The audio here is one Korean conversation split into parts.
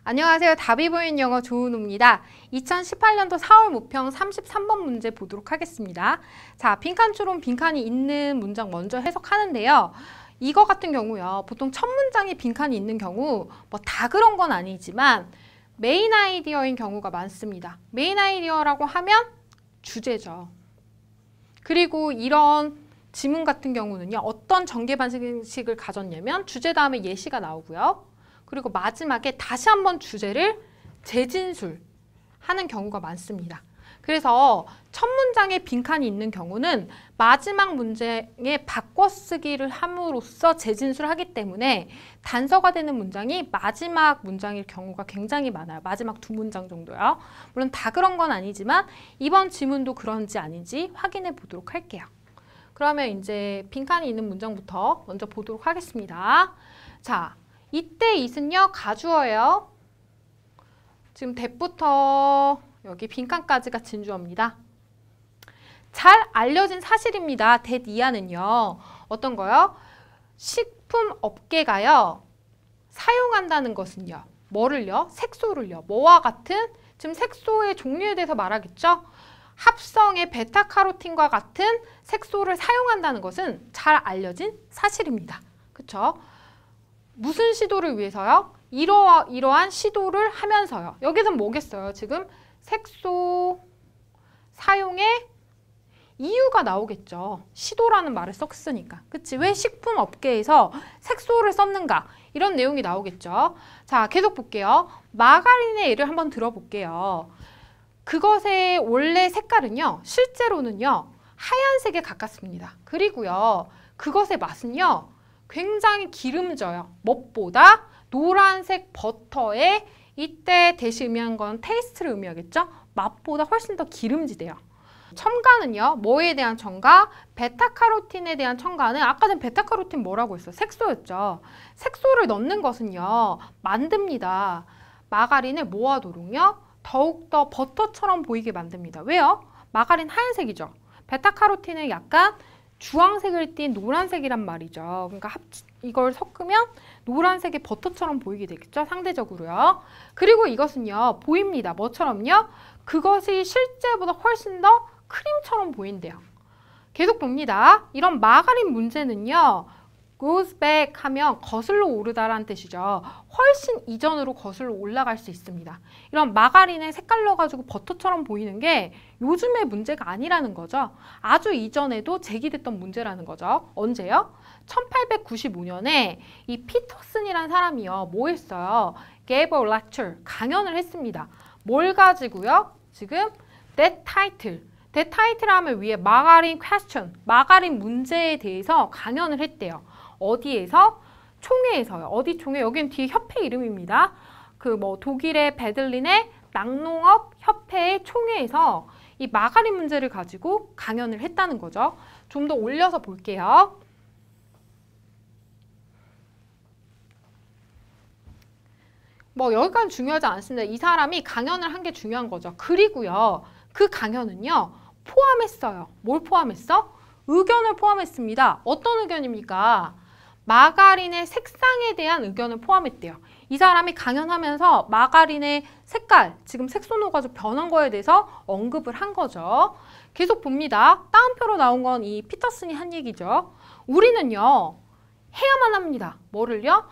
안녕하세요. 답이 보이는 영어 조은우입니다. 2018년도 4월 모평 33번 문제 보도록 하겠습니다. 자, 빈칸처럼 빈칸이 있는 문장 먼저 해석하는데요. 이거 같은 경우요. 보통 첫 문장에 빈칸이 있는 경우 뭐 다 그런 건 아니지만 메인 아이디어인 경우가 많습니다. 메인 아이디어라고 하면 주제죠. 그리고 이런 지문 같은 경우는요. 어떤 전개 방식을 가졌냐면 주제 다음에 예시가 나오고요. 그리고 마지막에 다시 한번 주제를 재진술하는 경우가 많습니다. 그래서 첫 문장에 빈칸이 있는 경우는 마지막 문장에 바꿔쓰기를 함으로써 재진술하기 때문에 단서가 되는 문장이 마지막 문장일 경우가 굉장히 많아요. 마지막 두 문장 정도요. 물론 다 그런 건 아니지만 이번 지문도 그런지 아닌지 확인해 보도록 할게요. 그러면 이제 빈칸이 있는 문장부터 먼저 보도록 하겠습니다. 자, 이때 it은요, 가주어예요. 지금 that부터 여기 빈칸까지가 진주어입니다. 잘 알려진 사실입니다. that 이하는요. 어떤 거요? 식품업계가요. 사용한다는 것은요. 뭐를요? 색소를요. 뭐와 같은? 지금 색소의 종류에 대해서 말하겠죠? 합성의 베타카로틴과 같은 색소를 사용한다는 것은 잘 알려진 사실입니다. 그쵸? 무슨 시도를 위해서요? 이러한 시도를 하면서요. 여기서는 뭐겠어요? 지금 색소 사용의 이유가 나오겠죠. 시도라는 말을 썼으니까. 그치? 왜 식품업계에서 색소를 썼는가? 이런 내용이 나오겠죠. 자, 계속 볼게요. 마가린의 예를 한번 들어볼게요. 그것의 원래 색깔은요. 실제로는요. 하얀색에 가깝습니다. 그리고요. 그것의 맛은요. 굉장히 기름져요. 무엇보다 노란색 버터에 이때 대시 의미한 건 테이스트를 의미하겠죠? 맛보다 훨씬 더 기름지대요. 첨가는요. 뭐에 대한 첨가? 베타카로틴에 대한 첨가는 아까 전 베타카로틴 뭐라고 했어요? 색소였죠. 색소를 넣는 것은요. 만듭니다. 마가린을 모아도록요. 더욱더 버터처럼 보이게 만듭니다. 왜요? 마가린 하얀색이죠. 베타카로틴은 약간 주황색을 띤 노란색이란 말이죠. 그러니까 이걸 섞으면 노란색의 버터처럼 보이게 되겠죠. 상대적으로요. 그리고 이것은요. 보입니다. 뭐처럼요? 그것이 실제보다 훨씬 더 크림처럼 보인대요. 계속 봅니다. 이런 마가린 문제는요. goes back 하면 거슬러 오르다라는 뜻이죠. 훨씬 이전으로 거슬러 올라갈 수 있습니다. 이런 마가린의 색깔로 가지고 버터처럼 보이는 게 요즘의 문제가 아니라는 거죠. 아주 이전에도 제기됐던 문제라는 거죠. 언제요? 1895년에 이 피터슨이라는 사람이요. 뭐 했어요? gave a lecture, 강연을 했습니다. 뭘 가지고요? 지금 that title 하면 위에 마가린 question, 마가린 문제에 대해서 강연을 했대요. 어디에서? 총회에서요. 어디 총회? 여기는 뒤에 협회 이름입니다. 그 뭐 독일의 베들린의 낙농업 협회의 총회에서 이 마가린 문제를 가지고 강연을 했다는 거죠. 좀 더 올려서 볼게요. 뭐 여기까지 중요하지 않습니다. 이 사람이 강연을 한 게 중요한 거죠. 그리고요. 그 강연은요. 포함했어요. 뭘 포함했어? 의견을 포함했습니다. 어떤 의견입니까? 마가린의 색상에 대한 의견을 포함했대요. 이 사람이 강연하면서 마가린의 색깔, 지금 색소 녹아서 변한 거에 대해서 언급을 한 거죠. 계속 봅니다. 따옴표로 나온 건 이 피터슨이 한 얘기죠. 우리는요. 해야만 합니다. 뭐를요?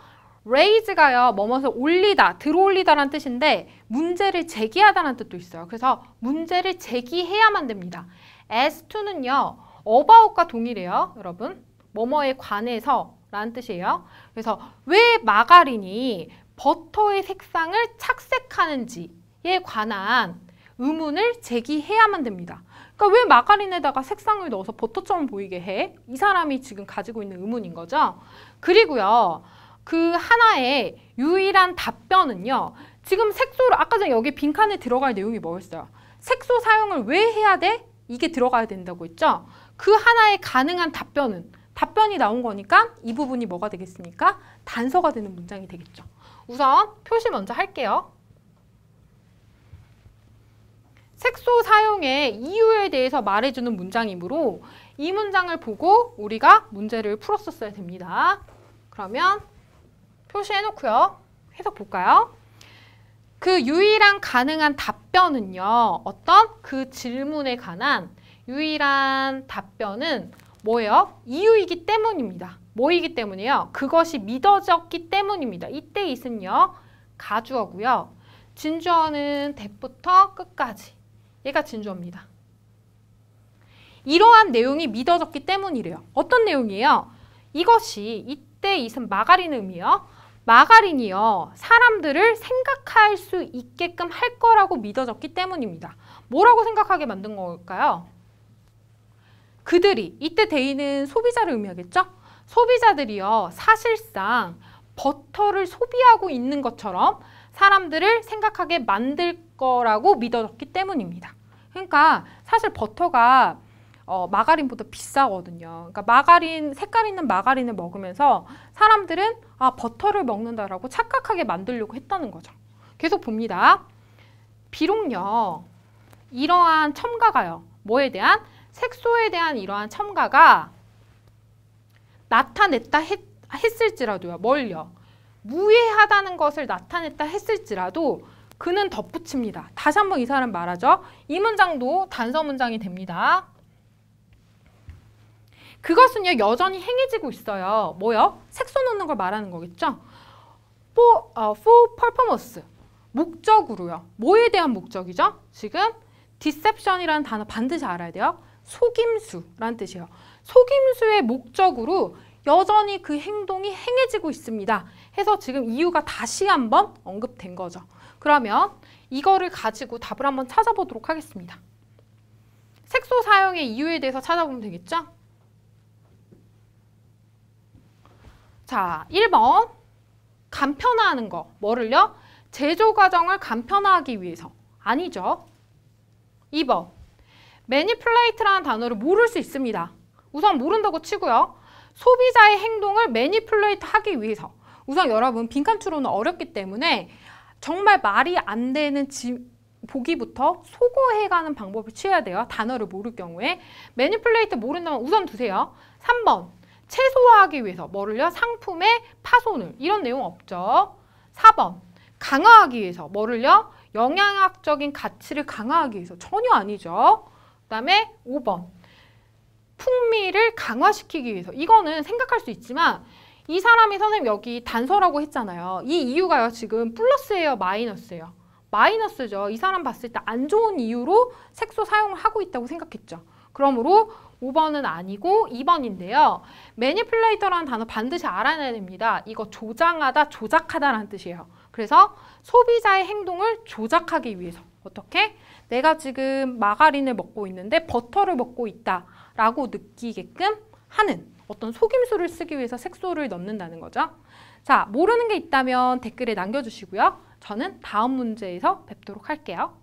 raise가요. 뭐뭐서 올리다, 들어올리다라는 뜻인데 문제를 제기하다라는 뜻도 있어요. 그래서 문제를 제기해야만 됩니다. as to는요. about과 동일해요. 여러분. 뭐뭐에 관해서 라는 뜻이에요. 그래서 왜 마가린이 버터의 색상을 착색하는지에 관한 의문을 제기해야만 됩니다. 그러니까 왜 마가린에다가 색상을 넣어서 버터처럼 보이게 해? 이 사람이 지금 가지고 있는 의문인 거죠. 그리고요. 그 하나의 유일한 답변은요. 지금 색소를 아까 전에 여기 빈칸에 들어갈 내용이 뭐였어요? 색소 사용을 왜 해야 돼? 이게 들어가야 된다고 했죠. 그 하나의 가능한 답변이 나온 거니까 이 부분이 뭐가 되겠습니까? 단서가 되는 문장이 되겠죠. 우선 표시 먼저 할게요. 색소 사용의 이유에 대해서 말해주는 문장이므로 이 문장을 보고 우리가 문제를 풀었었어야 됩니다. 그러면 표시해놓고요. 해석 볼까요? 그 유일한 가능한 답변은요. 어떤 그 질문에 관한 유일한 답변은 뭐예요? 이유이기 때문입니다. 뭐이기 때문이에요? 그것이 믿어졌기 때문입니다. 이때 it은요. 가주어고요. 진주어는 대부터 끝까지. 얘가 진주어입니다. 이러한 내용이 믿어졌기 때문이래요. 어떤 내용이에요? 이것이 이때 it은 마가린 의미예요. 마가린이요. 사람들을 생각할 수 있게끔 할 거라고 믿어졌기 때문입니다. 뭐라고 생각하게 만든 걸까요? 그들이, 이때 대의는 소비자를 의미하겠죠? 소비자들이요. 사실상 버터를 소비하고 있는 것처럼 사람들을 생각하게 만들 거라고 믿어졌기 때문입니다. 그러니까 사실 버터가 마가린보다 비싸거든요. 그러니까 마가린, 색깔 있는 마가린을 먹으면서 사람들은 버터를 먹는다라고 착각하게 만들려고 했다는 거죠. 계속 봅니다. 비록요. 이러한 첨가가요. 뭐에 대한? 색소에 대한 이러한 첨가가 나타냈다 했을지라도요. 뭘요? 무해하다는 것을 나타냈다 했을지라도 그는 덧붙입니다. 다시 한번 이 사람 말하죠. 이 문장도 단서 문장이 됩니다. 그것은요. 여전히 행해지고 있어요. 뭐요? 색소 넣는 걸 말하는 거겠죠? for purpose. 목적으로요. 뭐에 대한 목적이죠? 지금 deception이라는 단어 반드시 알아야 돼요. 속임수라는 뜻이에요. 속임수의 목적으로 여전히 그 행동이 행해지고 있습니다. 해서 지금 이유가 다시 한번 언급된 거죠. 그러면 이거를 가지고 답을 한번 찾아보도록 하겠습니다. 색소 사용의 이유에 대해서 찾아보면 되겠죠? 자, 1번 간편화하는 거. 뭐를요? 제조 과정을 간편화하기 위해서. 아니죠. 2번 매니플레이트라는 단어를 모를 수 있습니다. 우선 모른다고 치고요. 소비자의 행동을 매니플레이트 하기 위해서. 우선 여러분 빈칸 추론은 어렵기 때문에 정말 말이 안 되는 보기부터 소거해가는 방법을 취해야 돼요. 단어를 모를 경우에. 매니플레이트 모른다면 우선 두세요. 3번 최소화하기 위해서. 뭐를요? 상품의 파손을. 이런 내용 없죠. 4번 강화하기 위해서. 뭐를요? 영양학적인 가치를 강화하기 위해서. 전혀 아니죠. 그 다음에 5번 풍미를 강화시키기 위해서. 이거는 생각할 수 있지만 이 사람이 선생님 여기 단서라고 했잖아요. 이 이유가요. 지금 플러스예요? 마이너스예요? 마이너스죠. 이 사람 봤을 때 안 좋은 이유로 색소 사용을 하고 있다고 생각했죠. 그러므로 5번은 아니고 2번인데요. 매니플레이터라는 단어 반드시 알아내야 됩니다. 이거 조장하다, 조작하다라는 뜻이에요. 그래서 소비자의 행동을 조작하기 위해서. 어떻게? 내가 지금 마가린을 먹고 있는데 버터를 먹고 있다라고 느끼게끔 하는 어떤 속임수를 쓰기 위해서 색소를 넣는다는 거죠. 자, 모르는 게 있다면 댓글에 남겨주시고요. 저는 다음 문제에서 뵙도록 할게요.